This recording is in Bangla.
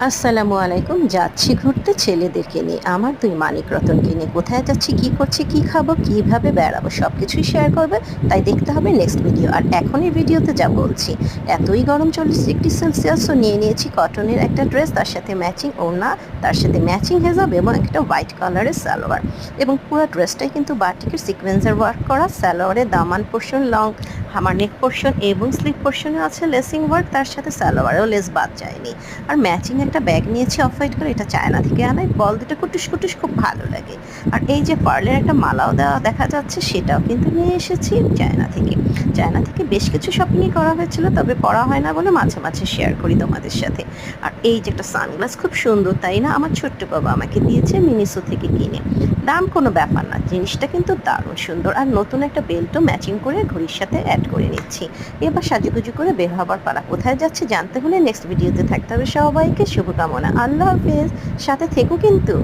আসসালামু আলাইকুম। যাচ্ছি ঘুরতে ছেলেদেরকে নিয়ে। আমার ২ মানিক রতনকে নিয়ে। কোথায় যাচ্ছি, কি করছি, কি খাবো, কিভাবে বেড়াবো সবকিছুই শেয়ার করবে। তাই দেখতে হবে নেক্সট ভিডিও। আর এখন এই ভিডিওতে যা বলছি, এতই গরম 40 ডিগ্রি সেলসিয়াস, ও নিয়ে নিয়েছি কটনের একটা ড্রেস, তার সাথে ম্যাচিং ওড়না, তার সাথে ম্যাচিং হেজাব এবং একটা হোয়াইট কালারের সালোয়ার। এবং পুরো ড্রেসটাই কিন্তু বাটিকের সিকোয়েন্সের ওয়ার্ক করা। সালোয়ারের দামান পোর্শন, লং হামার নেক পোর্শন এবং স্লিভ পোর্শনে আছে লেসিং ওয়ার্ক, তার সাথে সালোয়ারেও লেস বাদ যায়নি। আর ম্যাচিং একটা ব্যাগ নিয়েছি অফ হোয়াইট করে, এটা চায়না থেকে আনাই। বল দুটো কুটুস কুটুস খুব ভালো লাগে। আর এই যে পার্লের একটা মালাও দেওয়া দেখা যাচ্ছে, সেটাও কিন্তু নিয়ে এসেছি চায়না থেকে। চায়না থেকে বেশ কিছু শপিংই করা হয়েছিল, তবে পড়া হয় না বলে মাঝে মাঝে শেয়ার করি তোমাদের সাথে। আর এই যে একটা সানগ্লাস, খুব সুন্দর তাই না? আমার ছোট্ট বাবা আমাকে দিয়েছে মিনিসো থেকে কিনে। দাম কোনো ব্যাপার না, জিনিসটা কিন্তু দারুণ সুন্দর। আর নতুন একটা বেল্টও ম্যাচিং করে ঘড়ির সাথে অ্যাড করে নিচ্ছি। এবার সাজুগুজু করে বের হবার পালা। কোথায় যাচ্ছে জানতে হলে নেক্সট ভিডিওতে থাকতে হবে। সবাইকে শুভকামনা। আল্লাহ হাফেজ। সাথে থেকো কিন্তু।